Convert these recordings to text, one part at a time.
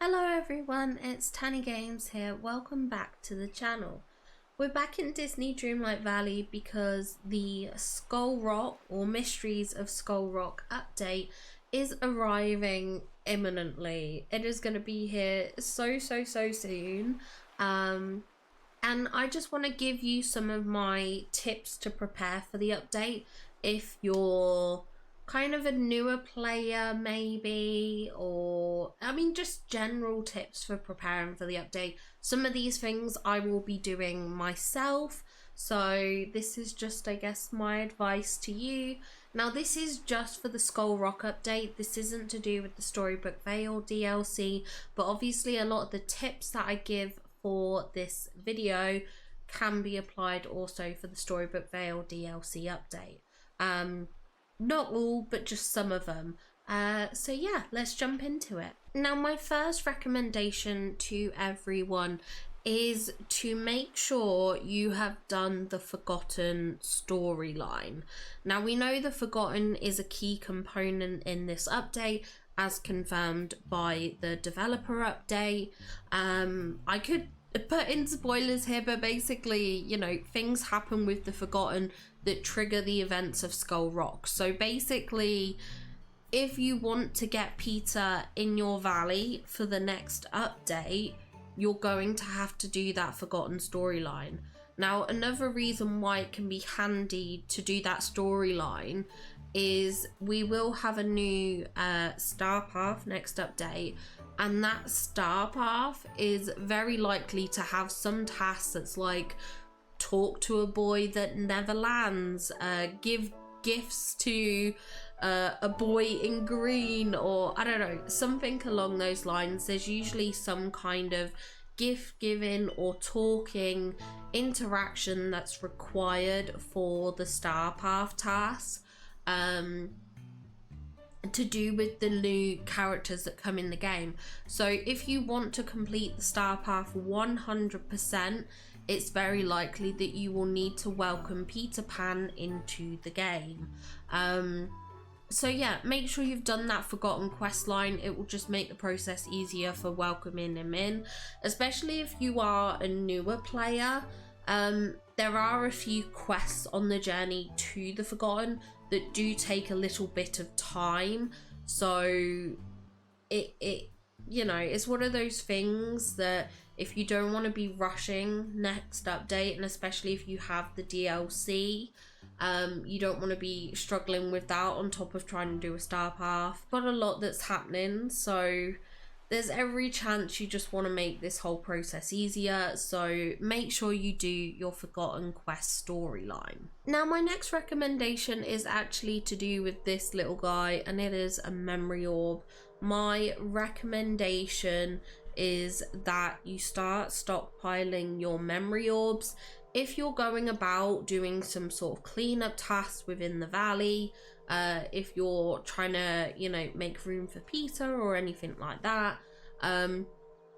Hello everyone, it's Tanny Games here. Welcome back to the channel. We're back in Disney Dreamlight Valley because the Skull Rock or Mysteries of Skull Rock update is arriving imminently. It is going to be here so soon. And I just want to give you some of my tips to prepare for the update if you're kind of a newer player maybe, or I mean just general tips for preparing for the update. Some of these things I will be doing myself, so this is just, I guess, my advice to you. Now this is just for the Skull Rock update. This isn't to do with the Storybook Vale DLC, but obviously a lot of the tips that I give for this video can be applied also for the Storybook Vale DLC update. Not all, but just some of them. So yeah, let's jump into it. Now, my first recommendation to everyone is to make sure you have done the Forgotten storyline. Now, we know the Forgotten is a key component in this update, as confirmed by the developer update. I could put in spoilers here, but basically, you know, things happen with the Forgotten that trigger the events of Skull Rock. So basically, if you want to get Peter in your valley for the next update, you're going to have to do that Forgotten storyline. Now, another reason why it can be handy to do that storyline is we will have a new star path next update, and that star path is very likely to have some tasks that's like talk to a boy that never lands, give gifts to a boy in green, or I don't know, something along those lines. There's usually some kind of gift giving or talking interaction that's required for the star path task, to do with the new characters that come in the game. So if you want to complete the star path 100%, it's very likely that you will need to welcome Peter Pan into the game. So yeah, make sure you've done that Forgotten quest line. It will just make the process easier for welcoming him in, especially if you are a newer player. There are a few quests on the journey to the Forgotten that do take a little bit of time, so it you know, it's one of those things that if you don't want to be rushing next update, and especially if you have the DLC, you don't want to be struggling with that on top of trying to do a star path. Got a lot that's happening, so there's every chance you just want to make this whole process easier, so make sure you do your Forgotten quest storyline. Now, my next recommendation is actually to do with this little guy, and it is a memory orb. My recommendation is that you start stockpiling your memory orbs. If you're going about doing some sort of cleanup tasks within the valley, if you're trying to, you know, make room for Peter or anything like that,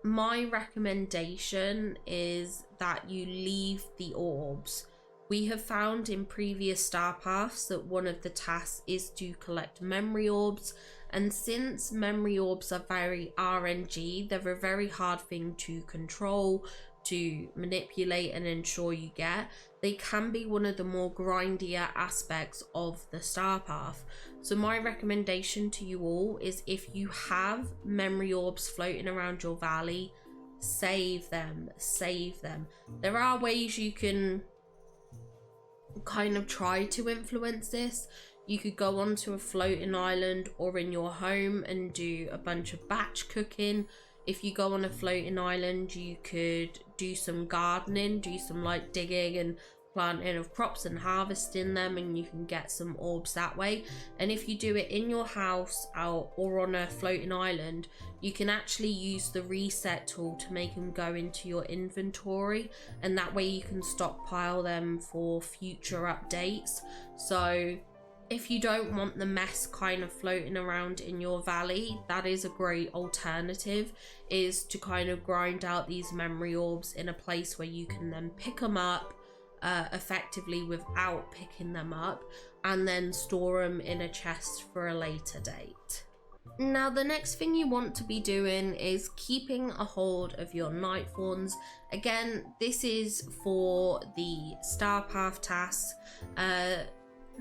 my recommendation is that you leave the orbs. We have found in previous star paths that one of the tasks is to collect memory orbs, and since memory orbs are very RNG, they're a very hard thing to control, to manipulate and ensure you get. They can be one of the more grindier aspects of the star path. So my recommendation to you all is, if you have memory orbs floating around your valley, save them. There are ways you can kind of try to influence this. You could go onto a floating island or in your home and do a bunch of batch cooking. If you go on a floating island, you could do some gardening, do some like digging and planting of crops and harvesting them, and you can get some orbs that way. And if you do it in your house or on a floating island, you can actually use the reset tool to make them go into your inventory, and that way you can stockpile them for future updates. So if you don't want the mess kind of floating around in your valley, that is a great alternative, is to kind of grind out these memory orbs in a place where you can then pick them up effectively without picking them up, and then store them in a chest for a later date. Now, the next thing you want to be doing is keeping a hold of your night fawns. Again, this is for the Star Path tasks.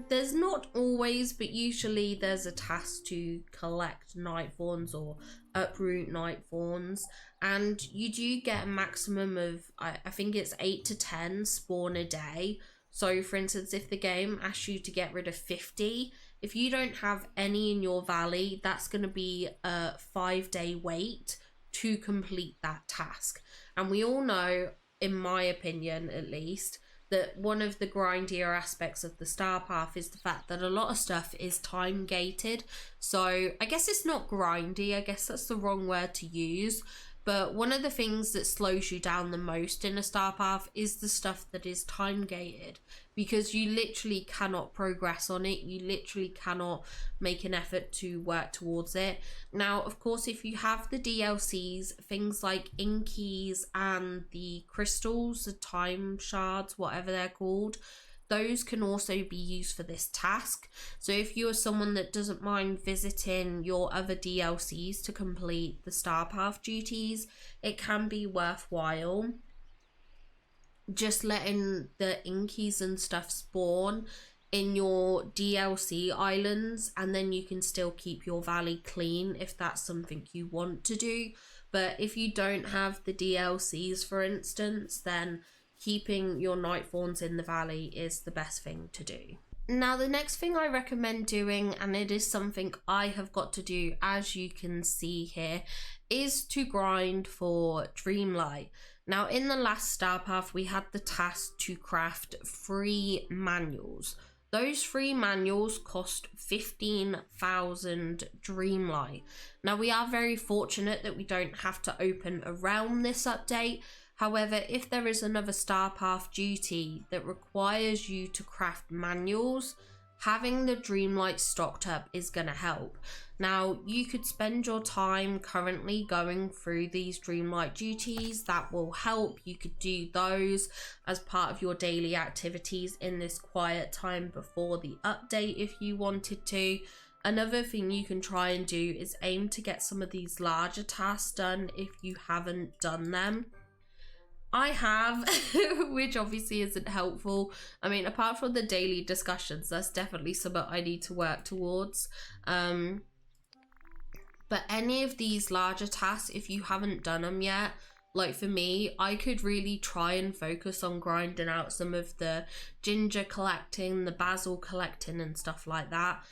There's not always, but usually there's a task to collect night fawns or uproot night fawns, and you do get a maximum of, I think it's 8 to 10 spawn a day. So for instance, if the game asks you to get rid of 50, if you don't have any in your valley, that's going to be a 5-day wait to complete that task. And we all know, in my opinion at least, that one of the grindier aspects of the Star Path is the fact that a lot of stuff is time gated. So I guess it's not grindy, I guess that's the wrong word to use. But one of the things that slows you down the most in a Star Path is the stuff that is time gated, because you literally cannot progress on it. You literally cannot make an effort to work towards it. Now, of course, if you have the DLCs, things like Inkeys and the crystals, the time shards, whatever they're called, those can also be used for this task. So if you are someone that doesn't mind visiting your other DLCs to complete the Star Path duties, it can be worthwhile just letting the Inkeys and stuff spawn in your DLC islands, and then you can still keep your valley clean if that's something you want to do. But if you don't have the DLCs, for instance, then keeping your night fawns in the valley is the best thing to do. Now, the next thing I recommend doing, and it is something I have got to do, as you can see here, is to grind for Dreamlight. Now, in the last Star Path, we had the task to craft 3 manuals. Those 3 manuals cost 15,000 Dreamlight. Now, we are very fortunate that we don't have to open a realm this update. However, if there is another Star Path duty that requires you to craft manuals, having the Dreamlight stocked up is going to help. Now, you could spend your time currently going through these Dreamlight duties. That will help. You could do those as part of your daily activities in this quiet time before the update if you wanted to. Another thing you can try and do is aim to get some of these larger tasks done if you haven't done them. I have, which obviously isn't helpful. I mean, apart from the daily discussions, that's definitely something I need to work towards. But any of these larger tasks, if you haven't done them yet, like for me, I could really try and focus on grinding out some of the ginger collecting, the basil collecting and stuff like that.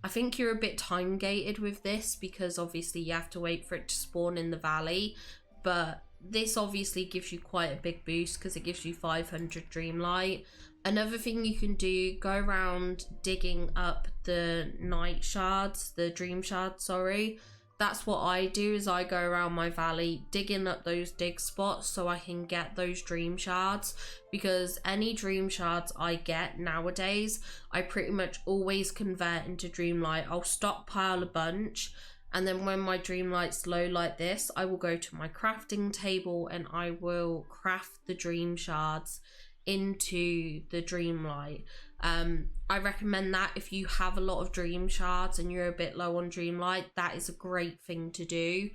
I think you're a bit time gated with this because obviously you have to wait for it to spawn in the valley, but this obviously gives you quite a big boost because it gives you 500 Dreamlight. Another thing you can do, go around digging up the night shards, the dream shards, sorry. That's what I do, is I go around my valley digging up those dig spots so I can get those dream shards, because any dream shards I get nowadays, I pretty much always convert into Dreamlight. I'll stockpile a bunch, and then when my Dreamlight's low like this, I will go to my crafting table and I will craft the dream shards into the Dreamlight. I recommend that if you have a lot of dream shards and you're a bit low on Dreamlight, that is a great thing to do.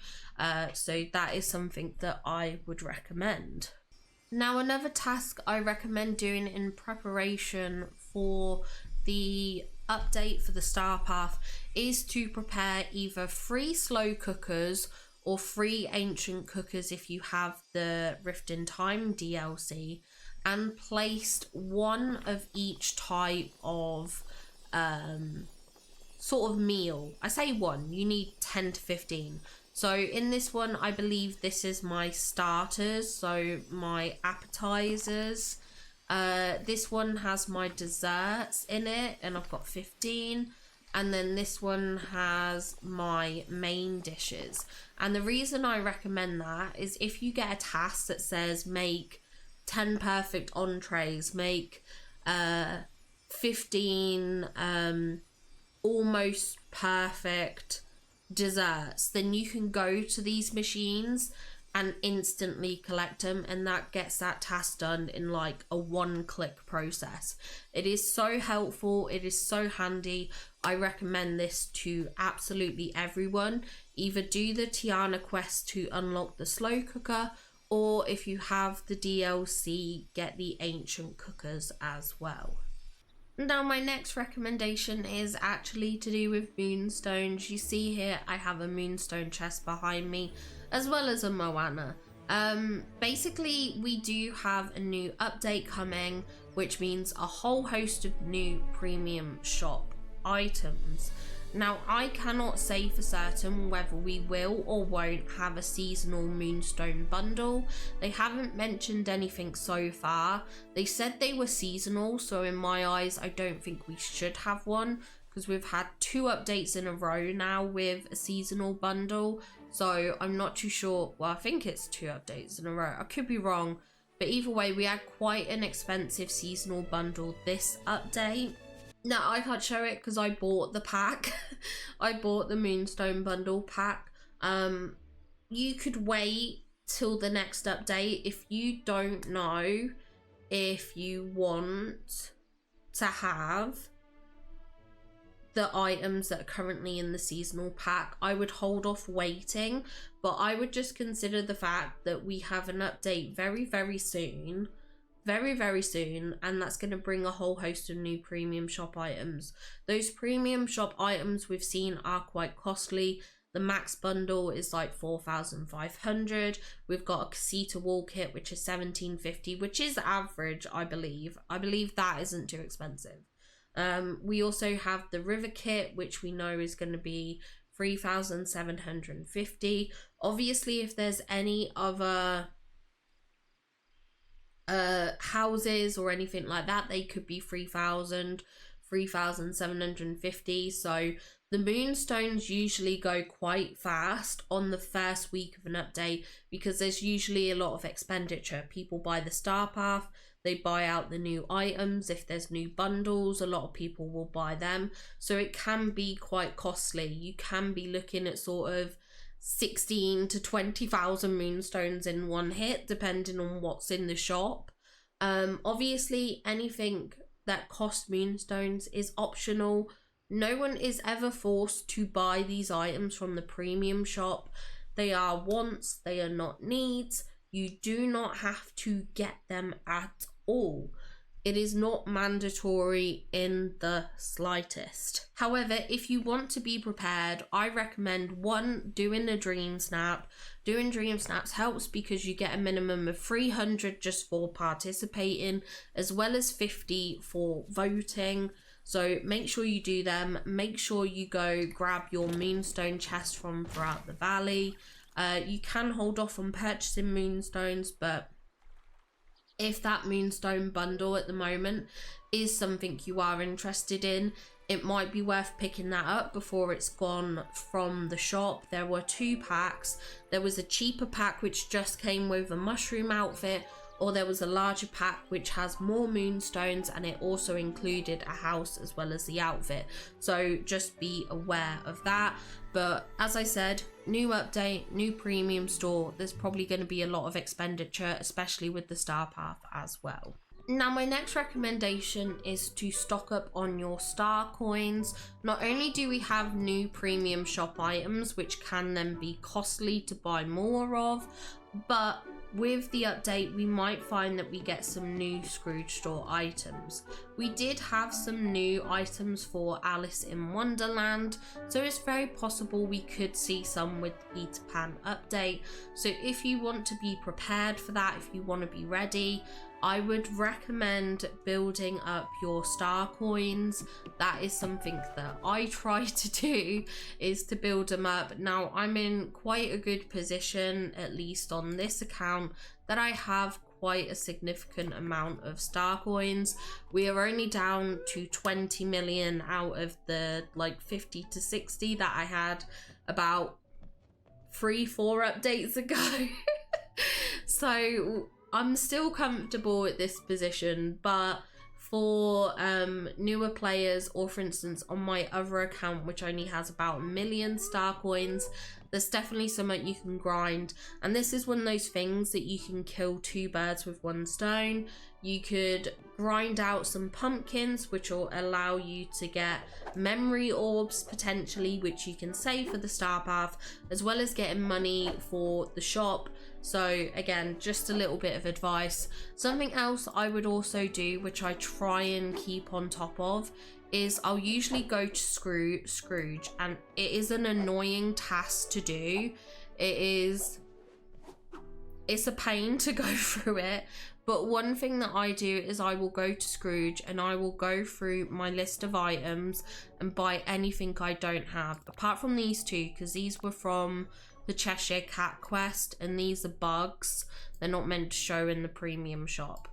So that is something that I would recommend. Now, another task I recommend doing in preparation for the update for the Star Path is to prepare either 3 slow cookers or 3 ancient cookers if you have the Rift in Time DLC, and placed 1 of each type of sort of meal. I say 1, you need 10 to 15. So in this one, I believe this is my starters, so my appetizers. This one has my desserts in it, and I've got 15. And then this one has my main dishes. And the reason I recommend that is if you get a task that says make 10 perfect entrees, make 15 almost perfect desserts, then you can go to these machines and instantly collect them, and that gets that task done in like a one-click process. It is so helpful, it is so handy. I recommend this to absolutely everyone. Either do the Tiana quest to unlock the slow cooker, or if you have the DLC, get the ancient cookers as well. Now my next recommendation is actually to do with Moonstones. You see here I have a Moonstone chest behind me, as well as a Moana. Basically we do have a new update coming, which means a whole host of new premium shop items. Now I cannot say for certain whether we will or won't have a seasonal Moonstone bundle. They haven't mentioned anything so far. They said they were seasonal, so in my eyes I don't think we should have one, because we've had 2 updates in a row now with a seasonal bundle. So I'm not too sure. Well, I think it's 2 updates in a row. I could be wrong. But either way, we had quite an expensive seasonal bundle this update. Now, I can't show it because I bought the pack. I bought the Moonstone bundle pack. You could wait till the next update if you don't know if you want to have the items that are currently in the seasonal pack. I would hold off waiting, but I would just consider the fact that we have an update very soon, very soon, and that's going to bring a whole host of new premium shop items. Those premium shop items we've seen are quite costly. The max bundle is like 4,500. We've got a Casita wall kit, which is 1,750, which is average, I believe. I believe that isn't too expensive. We also have the river kit, which we know is going to be 3,750. Obviously, if there's any other houses or anything like that, they could be 3,000, 3,750. So the Moonstones usually go quite fast on the first week of an update, because there's usually a lot of expenditure. People buy the star path, they buy out the new items. If there's new bundles, a lot of people will buy them, so it can be quite costly. You can be looking at sort of 16 to 20,000 Moonstones in one hit, depending on what's in the shop. Obviously anything that costs Moonstones is optional. No one is ever forced to buy these items from the premium shop. They are wants, they are not needs. You do not have to get them at all. It is not mandatory in the slightest. However, if you want to be prepared, I recommend 1, doing a dream snap. Doing dream snaps helps because you get a minimum of 300 just for participating, as well as 50 for voting. So make sure you do them. Make sure you go grab your Moonstone chest from throughout the valley. You can hold off on purchasing Moonstones, but if that Moonstone bundle at the moment is something you are interested in, it might be worth picking that up before it's gone from the shop. There were 2 packs. There was a cheaper pack which just came with a mushroom outfit, or there was a larger pack which has more Moonstones, and it also included a house as well as the outfit. So just be aware of that. But as I said, new update, new premium store. There's probably going to be a lot of expenditure, especially with the star path as well. Now my next recommendation is to stock up on your star coins. Not only do we have new premium shop items, which can then be costly to buy more of, but with the update we might find that we get some new Scrooge store items. We did have some new items for Alice in Wonderland, so it's very possible we could see some with the Peter Pan update. So if you want to be prepared for that, if you want to be ready, I would recommend building up your star coins. That is something that I try to do, is to build them up. Now I'm in quite a good position, at least on this account, that I have quite a significant amount of star coins. We are only down to 20 million out of the like 50 to 60 that I had about 3-4 updates ago. So I'm still comfortable at this position, but for newer players, or for instance on my other account which only has about 1 million star coins, there's definitely something you can grind, and this is one of those things that you can kill 2 birds with 1 stone. You could grind out some pumpkins, which will allow you to get memory orbs potentially, which you can save for the star path, as well as getting money for the shop. So again, just a little bit of advice. Something else I would also do, which I try and keep on top of, is I'll usually go to Scrooge, and it is an annoying task to do. It's a pain to go through it, but one thing that I do is I will go to Scrooge and I will go through my list of items and buy anything I don't have, apart from these 2, because these were from the Cheshire Cat quest, and these are bugs. They're not meant to show in the premium shop.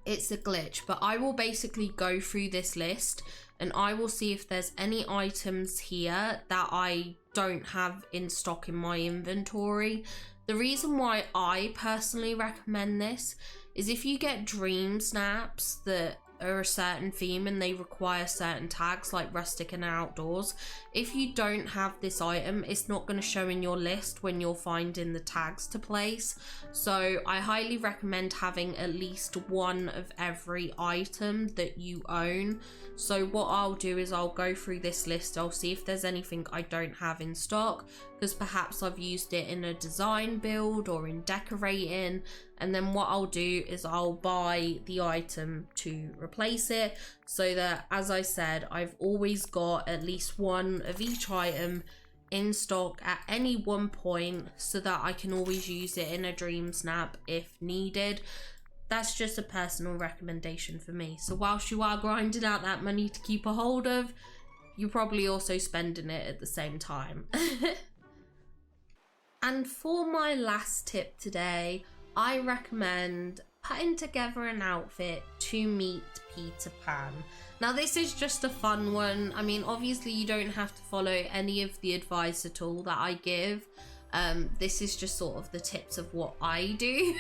It's a glitch, but I will basically go through this list and I will see if there's any items here that I don't have in stock in my inventory. The reason why I personally recommend this is if you get dream snaps that are a certain theme and they require certain tags like rustic and outdoors, if you don't have this item, it's not going to show in your list when you're finding the tags to place. So I highly recommend having at least 1 of every item that you own. So what I'll do is I'll go through this list, I'll see if there's anything I don't have in stock, because perhaps I've used it in a design build or in decorating, and then what I'll do is I'll buy the item to replace it, so that, as I said, I've always got at least 1 of each item in stock at any one point, so that I can always use it in a dream snap if needed. That's just a personal recommendation for me. So whilst you are grinding out that money to keep a hold of, you're probably also spending it at the same time. And for my last tip today, I recommend putting together an outfit to meet Peter Pan. Now this is just a fun one. I mean, obviously you don't have to follow any of the advice at all that I give. This is just sort of the tips of what I do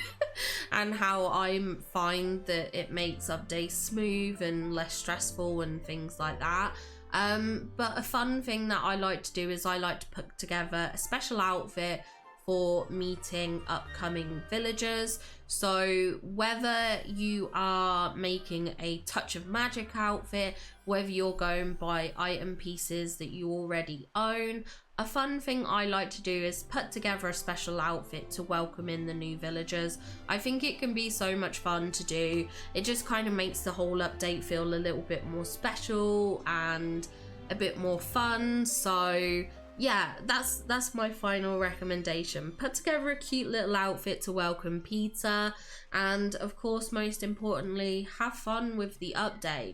and how I find that it makes updates smooth and less stressful and things like that. But a fun thing that I like to do is I like to put together a special outfit for meeting upcoming villagers. So whether you are making a touch of magic outfit, whether you're going by item pieces that you already own, a fun thing I like to do is put together a special outfit to welcome in the new villagers. I think it can be so much fun to do. It just kind of makes the whole update feel a little bit more special and a bit more fun. So yeah, that's my final recommendation. Put together a cute little outfit to welcome Peter, and of course, most importantly, have fun with the update.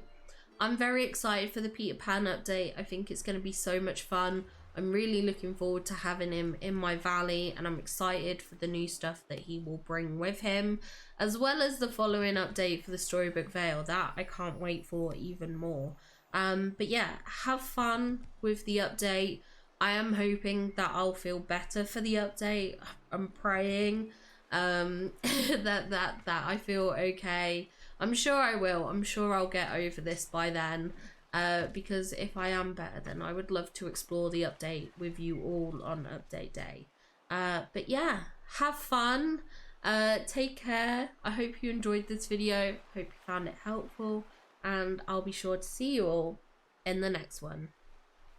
I'm very excited for the Peter Pan update. I think it's going to be so much fun. I'm really looking forward to having him in my valley, and I'm excited for the new stuff that he will bring with him, as well as the following update for the Storybook Vale. That I can't wait for even more. But yeah, have fun with the update. I am hoping that I'll feel better for the update. I'm praying that I feel okay. I'm sure I will. I'm sure I'll get over this by then. Because if I am better, then I would love to explore the update with you all on update day. But yeah, have fun. Take care. I hope you enjoyed this video. Hope you found it helpful. And I'll be sure to see you all in the next one.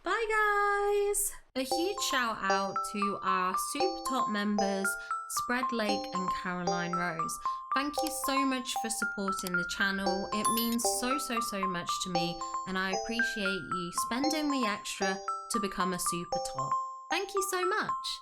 Bye guys! A huge shout out to our super top members, Spread Lake and Caroline Rose. Thank you so much for supporting the channel. It means so much to me, and I appreciate you spending the extra to become a super top. Thank you so much.